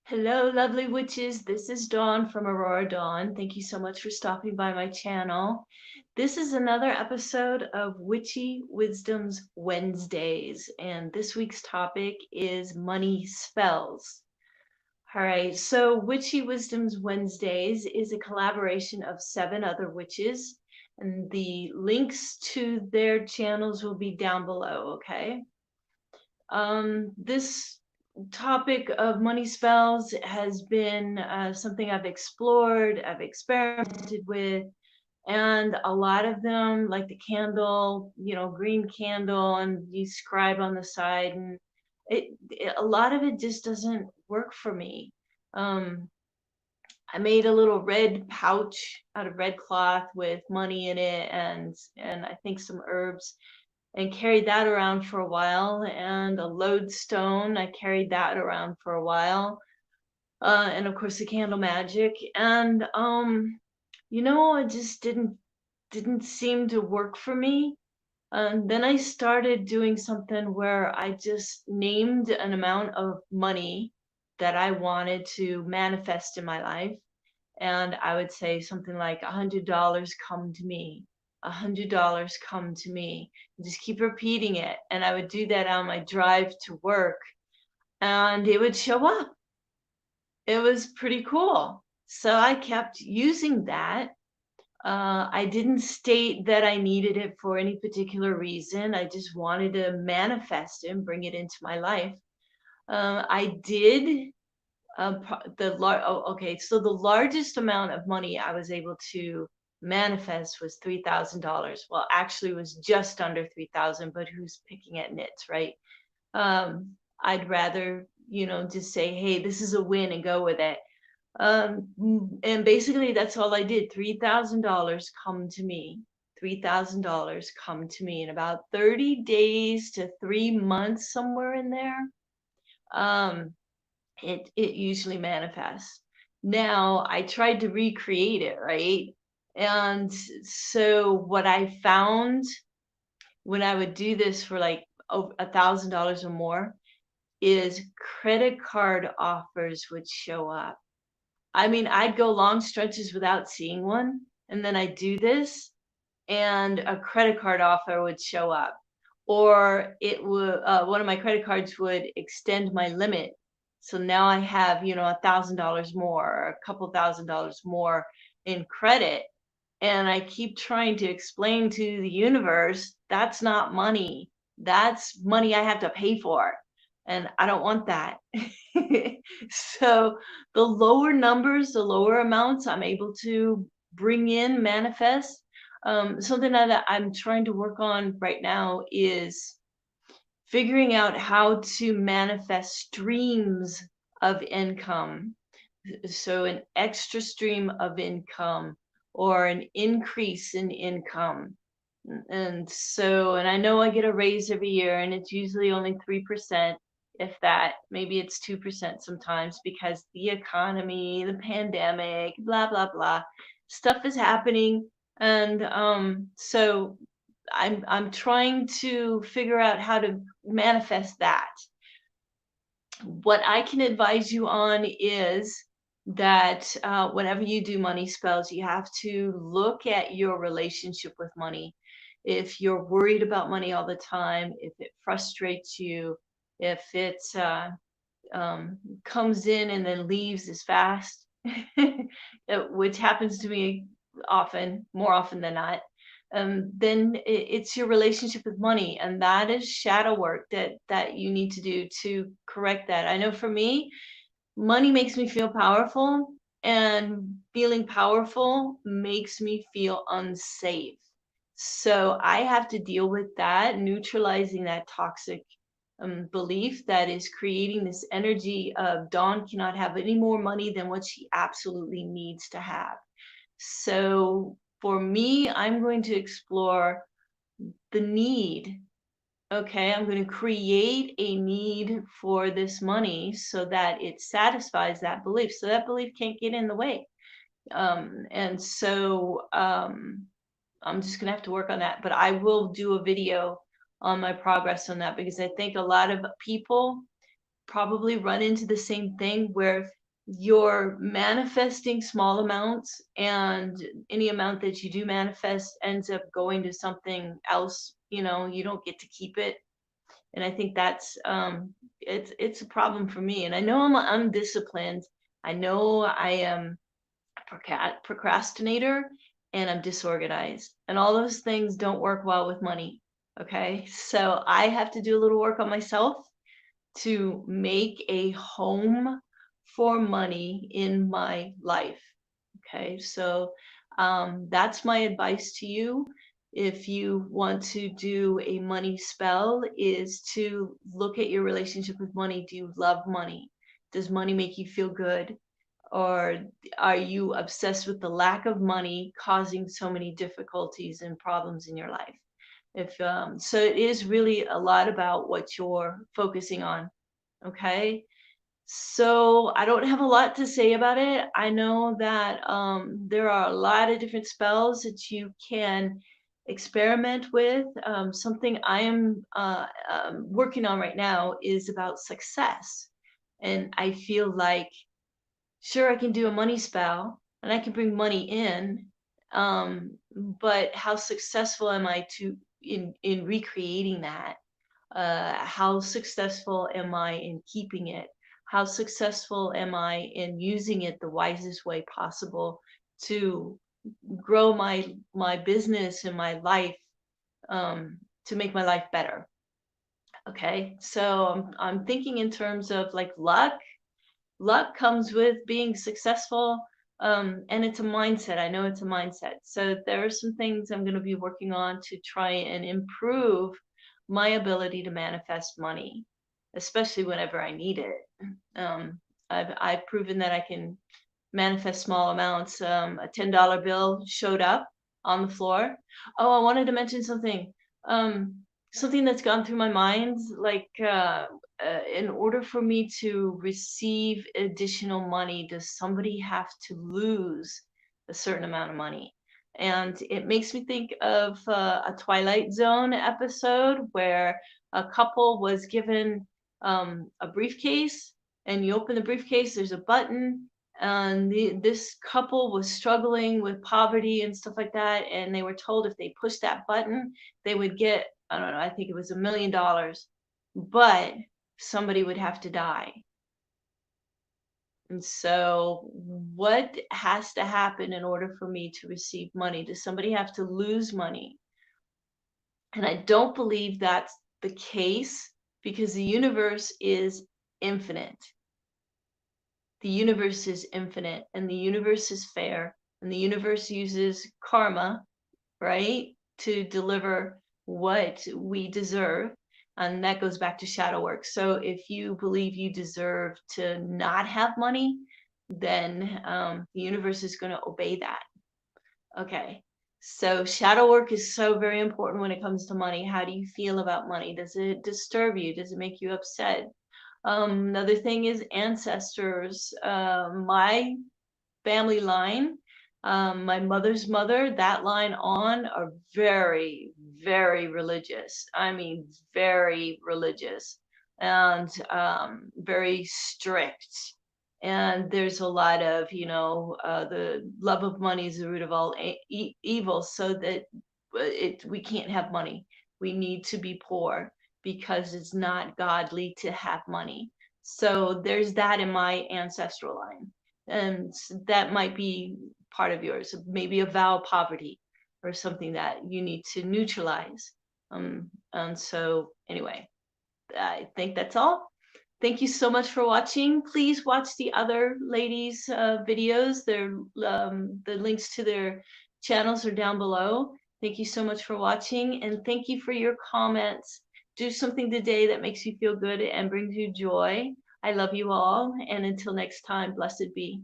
Hello, lovely witches. This is Dawn from Aurora Dawn. Thank you so much for stopping by my channel. This is another episode of Witchy Wisdom's Wednesdays, and this week's topic is money spells. All right, so Witchy Wisdom's Wednesdays is a collaboration of 7 other witches, and the links to their channels will be down below, okay? This topic of money spells has been something I've explored, I've experimented with, and a lot of them, like the candle, green candle, and you scribe on the side, and a lot of it just doesn't work for me. Um, I made a little red pouch out of red cloth with money in it, and I think some herbs, and carried that around for a while. And a lodestone, I carried that around for a while. And of course the candle magic. And it just didn't seem to work for me. And then I started doing something where I just named an amount of money that I wanted to manifest in my life, and I would say something like $100 come to me, $100 come to me, and just keep repeating it. And I would do that on my drive to work, and it would show up. It was pretty cool. So I kept using that. I didn't state that I needed it for any particular reason. I just wanted to manifest it and bring it into my life. I did okay, so the largest amount of money I was able to manifest was $3,000. Well, actually it was just under 3,000, but who's picking at nits, right? I'd rather, just say, hey, this is a win, and go with it. And basically that's all I did. $3,000 come to me. $3,000 come to me in about 30 days to 3 months, somewhere in there. It usually manifests. Now, I tried to recreate it, right? And so what I found when I would do this for like over $1,000 or more is credit card offers would show up. I mean, I'd go long stretches without seeing one, and then I'd do this, and a credit card offer would show up. Or it would one of my credit cards would extend my limit. So now I have, $1,000 more, or a couple $1,000 more in credit. And I keep trying to explain to the universe that's not money. That's money I have to pay for. And I don't want that. So the lower numbers, the lower amounts I'm able to bring in, manifest. Something that I'm trying to work on right now is figuring out how to manifest streams of income. So an extra stream of income, or an increase in income. And I know I get a raise every year, and it's usually only 3%, if that. Maybe it's 2% sometimes, because the economy, the pandemic, blah, blah, blah. Stuff is happening. And so I'm trying to figure out how to manifest that. What I can advise you on is that whenever you do money spells, you have to look at your relationship with money. If you're worried about money all the time, if it frustrates you, if it comes in and then leaves as fast, which happens to me often, more often than not, then it's your relationship with money, and that is shadow work that you need to do to correct that. I know for me, money makes me feel powerful, and feeling powerful makes me feel unsafe. So I have to deal with that, neutralizing that toxic belief that is creating this energy of Dawn cannot have any more money than what she absolutely needs to have. So for me, I'm going to explore the need. Okay, I'm going to create a need for this money so that it satisfies that belief, so that belief can't get in the way. I'm just going to have to work on that, but I will do a video on my progress on that, because I think a lot of people probably run into the same thing where you're manifesting small amounts, and any amount that you do manifest ends up going to something else. You don't get to keep it. And I think that's it's a problem for me. And I know I'm undisciplined. I know I am a procrastinator, and I'm disorganized. And all those things don't work well with money. Okay? So I have to do a little work on myself to make a home for money in my life. Okay, so that's my advice to you. If you want to do a money spell, is to look at your relationship with money. Do you love money? Does money make you feel good? Or are you obsessed with the lack of money causing so many difficulties and problems in your life? If so, it is really a lot about what you're focusing on. Okay. So I don't have a lot to say about it. I know that there are a lot of different spells that you can experiment with. Something I am working on right now is about success. And I feel like, sure, I can do a money spell and I can bring money in. But how successful am I in recreating that? How successful am I in keeping it? How successful am I in using it the wisest way possible to grow my business and my life, to make my life better? Okay, so I'm thinking in terms of like luck. Luck comes with being successful, and it's a mindset. I know it's a mindset. So there are some things I'm going to be working on to try and improve my ability to manifest money, especially whenever I need it. I've proven that I can manifest small amounts. A $10 bill showed up on the floor. Oh, I wanted to mention something. Um, Something that's gone through my mind, like in order for me to receive additional money, does somebody have to lose a certain amount of money? And it makes me think of a Twilight Zone episode where a couple was given a briefcase, and you open the briefcase, there's a button, and this couple was struggling with poverty and stuff like that, and they were told if they pushed that button, they would get, I don't know, I think it was $1 million, but somebody would have to die. And so what has to happen in order for me to receive money? Does somebody have to lose money? And I don't believe that's the case, because the universe is infinite. The universe is infinite, and the universe is fair, and the universe uses karma, right, to deliver what we deserve. And that goes back to shadow work. So if you believe you deserve to not have money, then the universe is going to obey that. Okay. So shadow work is so very important when it comes to money. How do you feel about money? Does it disturb you? Does it make you upset? Another thing is ancestors. My family line, my mother's mother, that line on, are very, very religious. I mean, very religious, and very strict. And there's a lot of, the love of money is the root of all evil. So that we can't have money. We need to be poor because it's not godly to have money. So there's that in my ancestral line, and that might be part of yours. Maybe a vow of poverty or something that you need to neutralize. And so anyway, I think that's all. Thank you so much for watching. Please watch the other ladies' videos. The links to their channels are down below. Thank you so much for watching, and thank you for your comments. Do something today that makes you feel good and brings you joy. I love you all, and until next time, blessed be.